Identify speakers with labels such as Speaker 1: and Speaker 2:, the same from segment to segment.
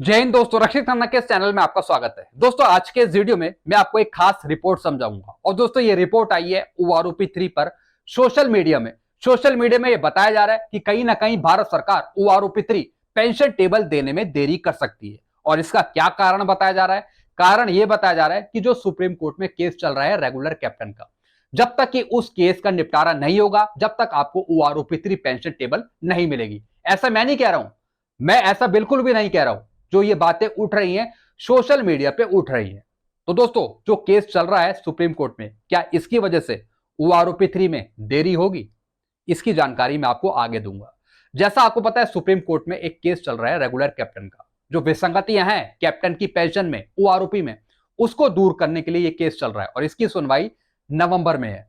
Speaker 1: जय हिंद दोस्तों, रक्षित खन्ना के इस चैनल में आपका स्वागत है। दोस्तों आज के इस वीडियो में मैं आपको एक खास रिपोर्ट समझाऊंगा और दोस्तों ये रिपोर्ट आई है OROP 3 पर। सोशल मीडिया में ये बताया जा रहा है कि कहीं ना कहीं भारत सरकार OROP 3 पेंशन टेबल देने में देरी कर सकती है। और इसका क्या कारण बताया जा रहा है? कारण ये बताया जा रहा है कि जो सुप्रीम कोर्ट में केस चल रहा है रेगुलर कैप्टन का, जब तक कि उस केस का निपटारा नहीं होगा जब तक आपको OROP 3 पेंशन टेबल नहीं मिलेगी। ऐसा मैं नहीं कह रहा हूं, मैं ऐसा बिल्कुल भी नहीं कह रहा हूं। जो ये बातें उठ रही हैं सोशल मीडिया पे उठ रही हैं। तो दोस्तों जो केस चल रहा है सुप्रीम कोर्ट में, क्या इसकी वजह से OROP 3 में देरी होगी? इसकी जानकारी मैं आपको आगे दूंगा। जैसा आपको पता है सुप्रीम कोर्ट में एक केस चल रहा है रेगुलर कैप्टन का। जो विसंगतियां हैं कैप्टन की पेंशन में OROP में, उसको दूर करने के लिए यह केस चल रहा है और इसकी सुनवाई नवंबर में है।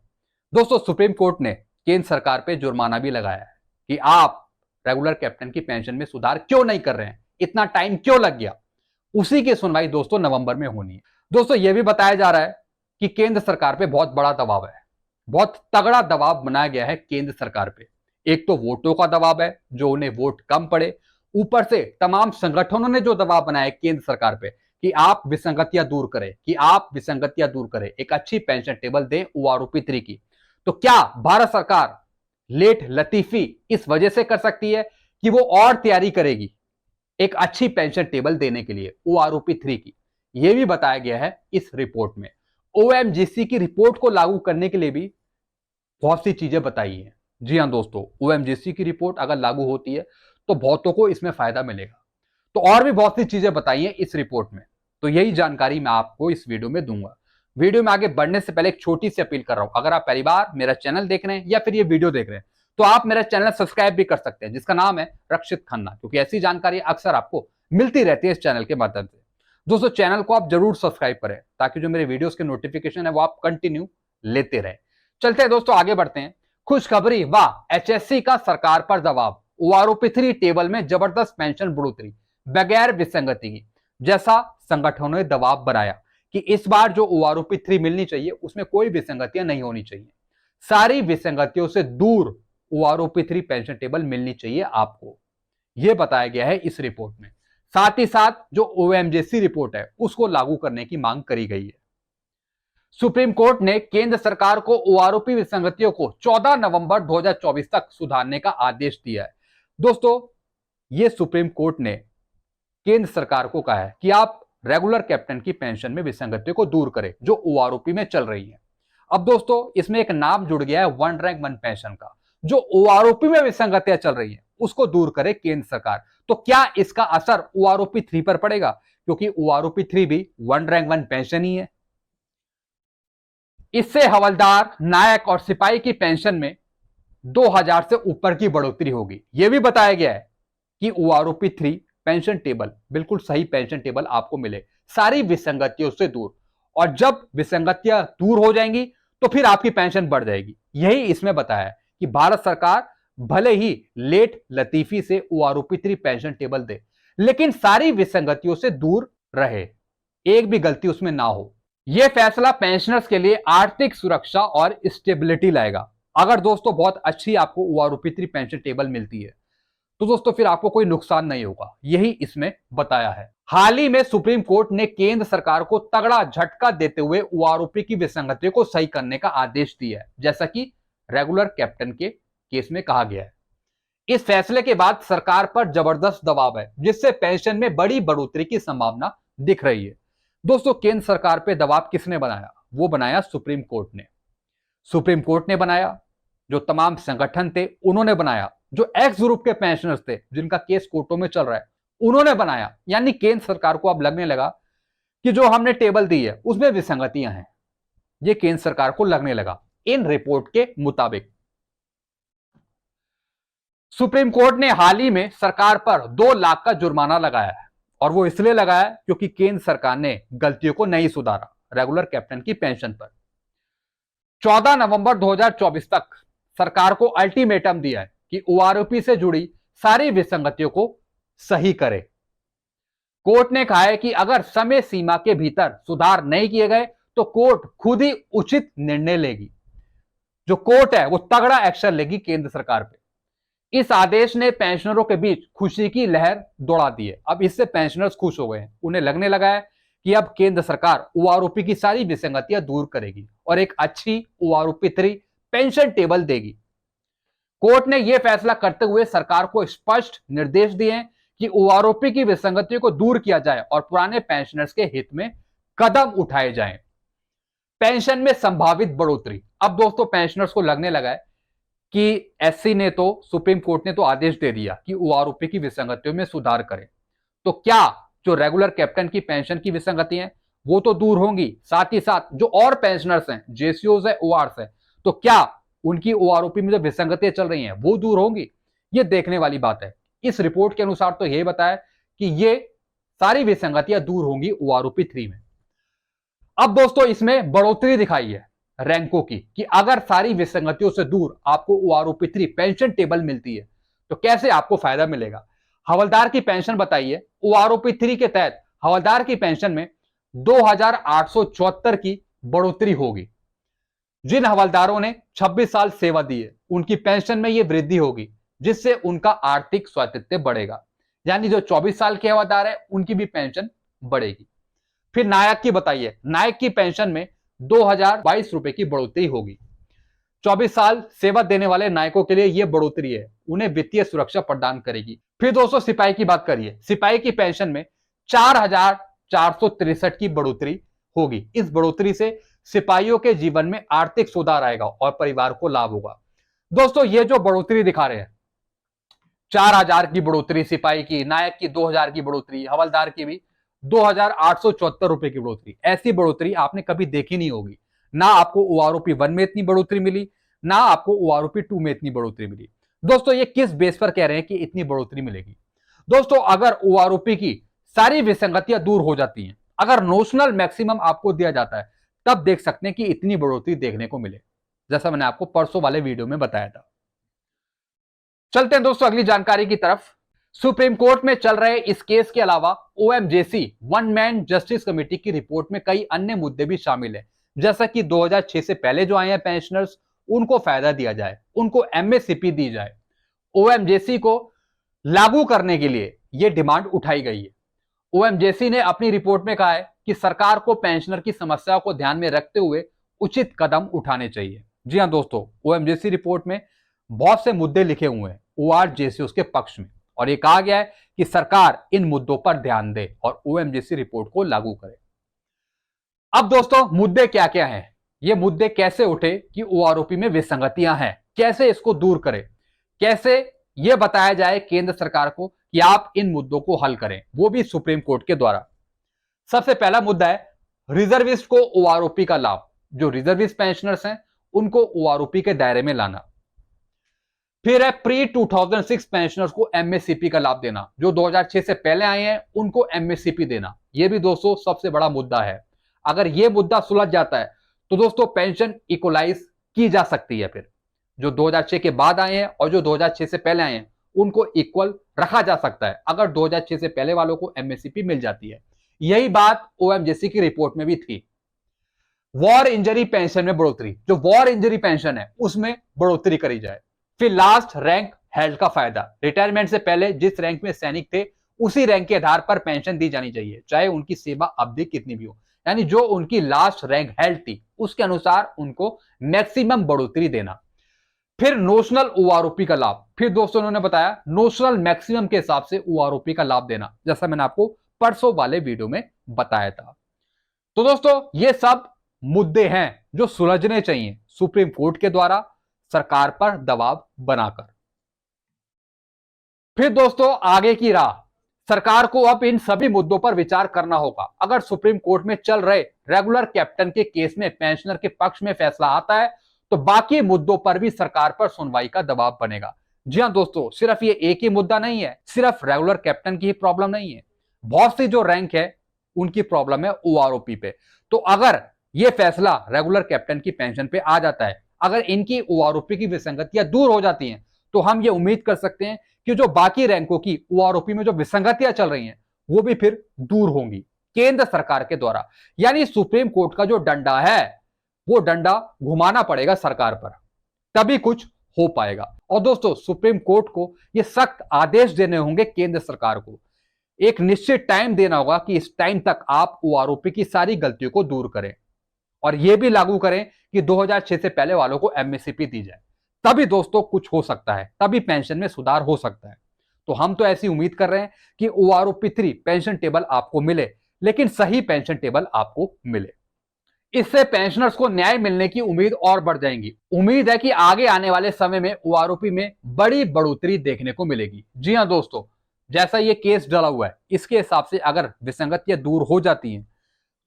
Speaker 1: दोस्तों सुप्रीम कोर्ट ने केंद्र सरकार पे जुर्माना भी लगाया है कि आप रेगुलर कैप्टन की पेंशन में सुधार क्यों नहीं कर रहे हैं, इतना टाइम क्यों लग गया। उसी की सुनवाई दोस्तों नवंबर में होनी है। दोस्तों यह भी बताया जा रहा है कि केंद्र सरकार पे बहुत बड़ा दबाव है, बहुत तगड़ा दबाव बनाया गया है केंद्र सरकार पे। एक तो वोटों का दबाव है, जो उन्हें वोट कम पड़े, ऊपर से तमाम संगठनों ने जो दबाव बनाया है केंद्र सरकार पे कि आप विसंगतियां दूर करें, एक अच्छी पेंशन टेबल दें OROP 3 की। तो क्या भारत सरकार लेट लतीफी इस वजह से कर सकती है कि वो और तैयारी करेगी एक अच्छी पेंशन टेबल देने के लिए OROP 3 की? यह भी बताया गया है इस रिपोर्ट में। OMGC की रिपोर्ट को लागू करने के लिए भी बहुत सी चीजें बताई हैं। जी हां दोस्तों, OMGC की रिपोर्ट अगर लागू होती है तो बहुतों को इसमें फायदा मिलेगा। तो और भी बहुत सी चीजें बताई हैं इस रिपोर्ट में, तो यही जानकारी मैं आपको इस वीडियो में दूंगा। वीडियो में आगे बढ़ने से पहले एक छोटी सी अपील कर रहा हूं, अगर आप पहली बार मेरा चैनल देख रहे हैं या फिर ये वीडियो देख रहे हैं तो आप मेरा चैनल सब्सक्राइब भी कर सकते हैं, जिसका नाम है रक्षित खन्ना, क्योंकि ऐसी जानकारी अक्सर आपको मिलती रहती है इस चैनल के माध्यम से। दोस्तों चैनल को आप जरूर सब्सक्राइब करें ताकि जो मेरे वीडियोस के नोटिफिकेशन है वो आप कंटिन्यू लेते रहे। चलते हैं दोस्तों आगे बढ़ते हैं। खुशखबरी, वाह, HSC का सरकार पर दबाव, OROP 3 टेबल में जबरदस्त पेंशन बढ़ोतरी बगैर विसंगति की। जैसा संगठनों ने दबाव बनाया कि इस बार जो OROP 3 मिलनी चाहिए उसमें कोई विसंगतियां नहीं होनी चाहिए, सारी विसंगतियों से दूर OROP 3 पेंशन टेबल मिलनी चाहिए आपको, यह बताया गया है इस रिपोर्ट में। साथ ही साथ जो OMGC रिपोर्ट है उसको लागू करने की मांग करी गई है। सुप्रीम कोर्ट ने केंद्र सरकार को OROP विसंगतियों को 14 नवंबर 2024 तक सुधारने का आदेश दिया है। दोस्तों यह सुप्रीम कोर्ट ने केंद्र सरकार को कहा है कि आप रेगुलर कैप्टन की पेंशन में विसंगतियों को दूर करें जो OROP में चल रही है। अब दोस्तों इसमें एक नाम जुड़ गया है वन रैंक वन पेंशन का। जो OROP में विसंगतियां चल रही हैं उसको दूर करे केंद्र सरकार। तो क्या इसका असर OROP 3 पर पड़ेगा? क्योंकि OROP 3 भी वन रैंक वन पेंशन ही है। इससे हवलदार, नायक और सिपाही की पेंशन में 2000 से ऊपर की बढ़ोतरी होगी। यह भी बताया गया है कि OROP 3 पेंशन टेबल बिल्कुल सही पेंशन टेबल आपको मिले, सारी विसंगतियों से दूर। और जब विसंगतियां दूर हो जाएंगी तो फिर आपकी पेंशन बढ़ जाएगी। यही इसमें बताया है कि भारत सरकार भले ही लेट लतीफी से OROP 3 पेंशन टेबल दे, लेकिन सारी विसंगतियों से दूर रहे, एक भी गलती उसमें ना हो। यह फैसला पेंशनर्स के लिए आर्थिक सुरक्षा और स्टेबिलिटी लाएगा। अगर दोस्तों बहुत अच्छी आपको OROP 3 पेंशन टेबल मिलती है तो दोस्तों फिर आपको कोई नुकसान नहीं होगा, यही इसमें बताया है। हाल ही में सुप्रीम कोर्ट ने केंद्र सरकार को तगड़ा झटका देते हुए OROP की विसंगतियों को सही करने का आदेश दिया है, जैसा कि रेगुलर कैप्टन के केस में कहा गया है। इस फैसले के बाद सरकार पर जबरदस्त दबाव है, जिससे पेंशन में बड़ी बढ़ोतरी की संभावना दिख रही है। दोस्तों केंद्र सरकार पर दबाव किसने बनाया? वो बनाया सुप्रीम कोर्ट ने। सुप्रीम कोर्ट ने बनाया, जो तमाम संगठन थे उन्होंने बनाया, जो एक्स ग्रुप के पेंशनर्स थे जिनका केस कोर्टों में चल रहा है उन्होंने बनाया। यानी केंद्र सरकार को अब लगने लगा कि जो हमने टेबल दी है उसमें विसंगतियां हैं, ये केंद्र सरकार को लगने लगा। इन रिपोर्ट के मुताबिक सुप्रीम कोर्ट ने हाल ही में सरकार पर 2 लाख का जुर्माना लगाया है, और वो इसलिए लगाया क्योंकि केंद्र सरकार ने गलतियों को नहीं सुधारा रेगुलर कैप्टन की पेंशन पर। 14 नवंबर 2024 तक सरकार को अल्टीमेटम दिया है कि OROP से जुड़ी सारी विसंगतियों को सही करे। कोर्ट ने कहा है कि अगर समय सीमा के भीतर सुधार नहीं किए गए तो कोर्ट खुद ही उचित निर्णय लेगी। जो कोर्ट है वो तगड़ा एक्शन लेगी केंद्र सरकार पे। इस आदेश ने पेंशनरों के बीच खुशी की लहर दौड़ा दी है। अब इससे पेंशनर्स खुश हो गए हैं। उन्हें लगने लगा है कि अब केंद्र सरकार ओआरओपी की सारी विसंगतियां दूर करेगी और एक अच्छी ओआरओपी 3 पेंशन टेबल देगी। कोर्ट ने यह फैसला करते हुए सरकार को स्पष्ट निर्देश दिए हैं कि ओआरओपी की विसंगतियों को दूर किया जाए और पुराने पेंशनर्स के हित में कदम उठाए जाएं। पेंशन में संभावित बढ़ोतरी। अब दोस्तों पेंशनर्स को लगने लगा है कि एससी ने तो, सुप्रीम कोर्ट ने तो आदेश दे दिया कि ओआरओपी की विसंगतियों में सुधार करें, तो क्या जो रेगुलर कैप्टन की पेंशन की विसंगति है वो तो दूर होंगी, साथ ही साथ जो और पेंशनर्स हैं, जेसीओज है, ओआरस है, तो क्या उनकी ओआरओपी में जो विसंगतियां चल रही हैं वो दूर होंगी? ये देखने वाली बात है। इस रिपोर्ट के अनुसार तो यह बताया कि ये सारी विसंगतियां दूर होंगी ओआरओपी 3 में। अब दोस्तों इसमें बढ़ोतरी दिखाई है रैंकों की, कि अगर सारी विसंगतियों से दूर आपको ओआरओपी 3 पेंशन टेबल मिलती है तो कैसे आपको फायदा मिलेगा। हवलदार की पेंशन बताइए, ओआरओपी 3 के तहत हवलदार की पेंशन में 2874 की बढ़ोतरी होगी। जिन हवलदारों ने 26 साल सेवा दी है उनकी पेंशन में यह वृद्धि होगी, जिससे उनका आर्थिक स्वामित्व बढ़ेगा। यानी जो 24 साल के हवलदार है उनकी भी पेंशन बढ़ेगी। फिर नायक की बताइए, नायक की पेंशन में 2022 रुपए की बढ़ोतरी होगी। 24 साल सेवा देने वाले नायकों के लिए यह बढ़ोतरी है, उन्हें वित्तीय सुरक्षा प्रदान करेगी। फिर दोस्तों सिपाही की बात करिए, सिपाही की पेंशन में 4463 की बढ़ोतरी होगी। इस बढ़ोतरी से सिपाहियों के जीवन में आर्थिक सुधार आएगा और परिवार को लाभ होगा। दोस्तों ये जो बढ़ोतरी दिखा रहे हैं, 4000 की बढ़ोतरी सिपाही की, नायक की 2000 की बढ़ोतरी, हवलदार की भी 2874 रुपए की बढ़ोतरी, ऐसी बढ़ोतरी आपने कभी देखी नहीं होगी। ना आपको ओआरओपी 1 में इतनी बढ़ोतरी मिली, ना आपको ओआरओपी 2 में इतनी बढ़ोतरी मिली। दोस्तों ये किस बेस पर कह रहे हैं कि इतनी बढ़ोतरी मिलेगी? दोस्तों अगर ओआरओपी की सारी विसंगतियां दूर हो जाती हैं, अगर नोशनल मैक्सिमम आपको दिया जाता है, तब देख सकते हैं कि इतनी बढ़ोतरी देखने को मिले, जैसा मैंने आपको परसों वाले वीडियो में बताया था। चलते हैं दोस्तों अगली जानकारी की तरफ। सुप्रीम कोर्ट में चल रहे इस केस के अलावा ओएमजेसी वन मैन जस्टिस कमेटी की रिपोर्ट में कई अन्य मुद्दे भी शामिल हैं, जैसा कि 2006 से पहले जो आए हैं पेंशनर्स, उनको फायदा दिया जाए, उनको एमएससीपी दी जाए। ओएमजेसी को लागू करने के लिए यह डिमांड उठाई गई है। ओएमजेसी ने अपनी रिपोर्ट में कहा है कि सरकार को पेंशनर की समस्याओं को ध्यान में रखते हुए उचित कदम उठाने चाहिए। जी हां दोस्तों, ओएमजेसी रिपोर्ट में बहुत से मुद्दे लिखे हुए हैं ओआरजेसी के पक्ष में, और यह कहा गया है कि सरकार इन मुद्दों पर ध्यान दे और ओएमजेसी रिपोर्ट को लागू करे। अब दोस्तों मुद्दे क्या क्या हैं, ये मुद्दे कैसे उठे कि ओआरओपी में विसंगतियां हैं, कैसे इसको दूर करें, कैसे यह बताया जाए केंद्र सरकार को कि आप इन मुद्दों को हल करें, वो भी सुप्रीम कोर्ट के द्वारा। सबसे पहला मुद्दा है रिजर्विस्ट को ओआरओपी का लाभ। जो रिजर्विस्ट पेंशनर्स हैं उनको ओआरओपी के दायरे में लाना। फिर है प्री 2006 पेंशनर्स को एमएससीपी का लाभ देना। जो 2006 से पहले आए हैं उनको एमएससीपी देना। यह भी दोस्तों सबसे बड़ा मुद्दा है। अगर यह मुद्दा सुलझ जाता है तो दोस्तों पेंशन इक्वलाइज की जा सकती है। फिर जो 2006 के बाद आए हैं और जो 2006 से पहले आए हैं उनको इक्वल रखा जा सकता है, अगर 2006 से पहले वालों को एमएससीपी मिल जाती है। यही बात ओएमजेसी की रिपोर्ट में भी थी। वॉर इंजरी पेंशन में बढ़ोतरी, जो वॉर इंजरी पेंशन है उसमें बढ़ोतरी करी जाए। फिर लास्ट रैंक हेल्ड का फायदा, रिटायरमेंट से पहले जिस रैंक में सैनिक थे उसी रैंक के आधार पर पेंशन दी जानी चाहिए, चाहे उनकी सेवा अवधि कितनी भी हो। यानी जो उनकी लास्ट रैंक हेल्ड थी उसके अनुसार उनको मैक्सिमम बढ़ोतरी देना। फिर नोशनल ओआरओपी का लाभ, फिर दोस्तों उन्होंने बताया नोशनल मैक्सिमम के हिसाब से ओआरओपी का लाभ देना, जैसा मैंने आपको परसों वाले वीडियो में बताया था। तो दोस्तों ये सब मुद्दे हैं जो सुलझने चाहिए सुप्रीम कोर्ट के द्वारा सरकार पर दबाव बनाकर। फिर दोस्तों आगे की राह, सरकार को अब इन सभी मुद्दों पर विचार करना होगा। अगर सुप्रीम कोर्ट में चल रहे रेगुलर कैप्टन के केस में पेंशनर के पक्ष में फैसला आता है तो बाकी मुद्दों पर भी सरकार पर सुनवाई का दबाव बनेगा। जी हां दोस्तों, सिर्फ ये एक ही मुद्दा नहीं है, सिर्फ रेगुलर कैप्टन की ही प्रॉब्लम नहीं है, बहुत सी जो रैंक है उनकी प्रॉब्लम है ओआरओपी पे। तो अगर ये फैसला रेगुलर कैप्टन की पेंशन पे आ जाता है, अगर इनकी ओआरओपी की विसंगतियां दूर हो जाती हैं, तो हम ये उम्मीद कर सकते हैं कि जो बाकी रैंकों की ओआरओपी में जो विसंगतियां चल रही हैं वो भी फिर दूर होंगी केंद्र सरकार के द्वारा। यानी सुप्रीम कोर्ट का जो डंडा है वो डंडा घुमाना पड़ेगा सरकार पर, तभी कुछ हो पाएगा। और दोस्तों सुप्रीम कोर्ट को ये सख्त आदेश देने होंगे केंद्र सरकार को, एक निश्चित टाइम देना होगा कि इस टाइम तक आप ओआरओपी की सारी गलतियों को दूर करें और यह भी लागू करें कि 2006 से पहले वालों को एमएसपी दी जाए। तभी दोस्तों कुछ हो सकता है, तभी पेंशन में सुधार हो सकता है। तो हम तो ऐसी उम्मीद कर रहे हैं कि ओआरओपी 3 पेंशन टेबल आपको मिले, लेकिन सही पेंशन टेबल आपको मिले। इससे पेंशनर्स को न्याय मिलने की उम्मीद और बढ़ जाएगी। उम्मीद है कि आगे आने वाले समय में ओआरओपी में बड़ी बढ़ोतरी देखने को मिलेगी। जी हां दोस्तों, जैसा ये केस डला हुआ है इसके हिसाब से अगर विसंगतियां दूर हो जाती हैं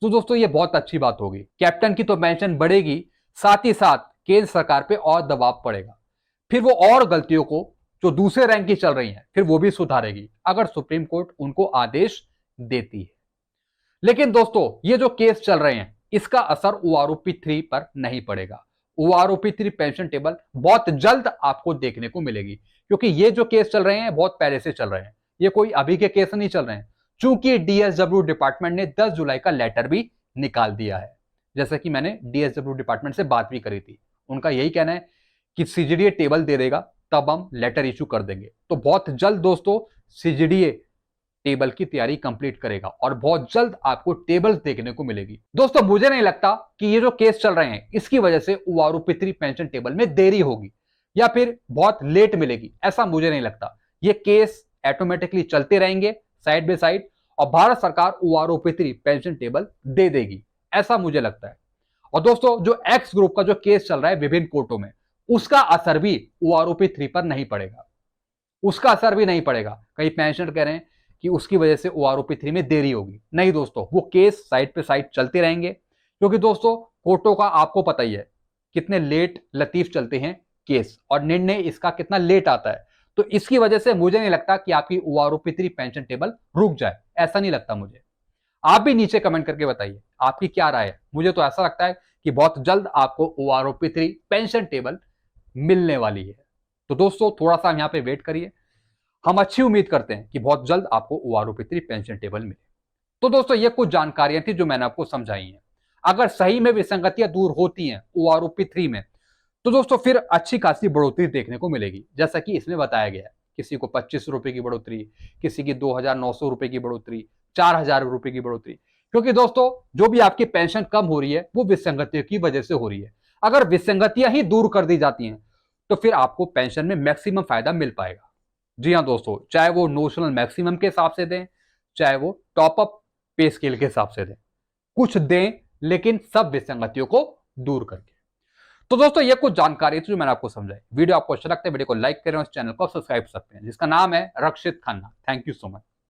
Speaker 1: तो दोस्तों ये बहुत अच्छी बात होगी। कैप्टन की तो पेंशन बढ़ेगी, साथ ही साथ केंद्र सरकार पे और दबाव पड़ेगा, फिर वो और गलतियों को जो दूसरे रैंक की चल रही हैं फिर वो भी सुधारेगी अगर सुप्रीम कोर्ट उनको आदेश देती है। लेकिन दोस्तों ये जो केस चल रहे हैं इसका असर ओआरओपी 3 पर नहीं पड़ेगा। ओआरओपी 3 पेंशन टेबल बहुत जल्द आपको देखने को मिलेगी, क्योंकि ये जो केस चल रहे हैं बहुत पहले से चल रहे हैं, ये कोई अभी के केस नहीं चल रहे हैं। चूंकि डीएसडब्ल्यू डिपार्टमेंट ने 10 जुलाई का लेटर भी निकाल दिया है, जैसा कि मैंने डीएसडब्ल्यू डिपार्टमेंट से बात भी करी थी, उनका यही कहना है कि सीजीडीए टेबल दे देगा तब हम लेटर इशू कर देंगे। तो बहुत जल्द दोस्तों सीजीडीए टेबल की तैयारी कंप्लीट करेगा और बहुत जल्द आपको टेबल्स देखने को मिलेगी। दोस्तों मुझे नहीं लगता कि ये जो केस चल रहे हैं इसकी वजह से ओआरओपी 3 पेंशन टेबल में देरी होगी या फिर बहुत लेट मिलेगी, ऐसा मुझे नहीं लगता। ये केस ऑटोमेटिकली चलते रहेंगे साइड बाय साइड और भारत सरकार ओआरओपी 3 पेंशन टेबल दे देगी, ऐसा मुझे लगता है। और दोस्तों जो एक्स ग्रुप का जो केस चल रहा है विभिन्न कोर्टों में, उसका असर भी ओआरओपी 3 पर नहीं पड़ेगा, उसका असर भी नहीं पड़ेगा। कई पेंशनर कह रहे हैं कि उसकी वजह से ओआरओपी 3 में देरी होगी। नहीं दोस्तों, वो केस साइड पे साइड चलते रहेंगे, क्योंकि दोस्तों कोर्टों का आपको पता ही है कितने लेट लतीफ चलते हैं केस और निर्णय इसका कितना लेट आता है। तो इसकी वजह से मुझे नहीं लगता कि आपकी ओआरओपी 3 पेंशन टेबल रुक जाए, ऐसा नहीं लगता मुझे। आप भी नीचे कमेंट करके बताइए आपकी क्या राय है। मुझे तो ऐसा लगता है कि बहुत जल्द आपको ओआरओपी 3 पेंशन टेबल मिलने वाली है। तो दोस्तों थोड़ा सा यहां पे वेट करिए, हम अच्छी उम्मीद करते हैं कि बहुत जल्द आपको ओआरओपी 3 पेंशन टेबल मिले। तो दोस्तों ये कुछ जानकारियां थी जो मैंने आपको समझाई हैं। अगर सही में विसंगतियां दूर होती हैं ओआरओपी 3 में तो दोस्तों फिर अच्छी खासी बढ़ोतरी देखने को मिलेगी, जैसा कि इसमें बताया गया है। किसी को 25 रुपए की बढ़ोतरी, किसी की 2,900 रुपए की बढ़ोतरी, 4,000 रुपए की बढ़ोतरी। क्योंकि दोस्तों जो भी आपकी पेंशन कम हो रही है वो विसंगतियों की वजह से हो रही है। अगर विसंगतियां ही दूर कर दी जाती हैं तो फिर आपको पेंशन में मैक्सिमम फायदा मिल पाएगा। जी हाँ दोस्तों, चाहे वो नोशनल मैक्सिमम के हिसाब से दें, चाहे वो टॉप अप पे स्केल के हिसाब से दें, कुछ दें लेकिन सब विसंगतियों को दूर करके। तो दोस्तों ये कुछ जानकारी थी जो मैंने आपको समझाई। वीडियो आपको अच्छा लगता है वीडियो को लाइक करें और इस चैनल को सब्सक्राइब कर सकते हैं, जिसका नाम है Rakshit Khanna. Thank you so much.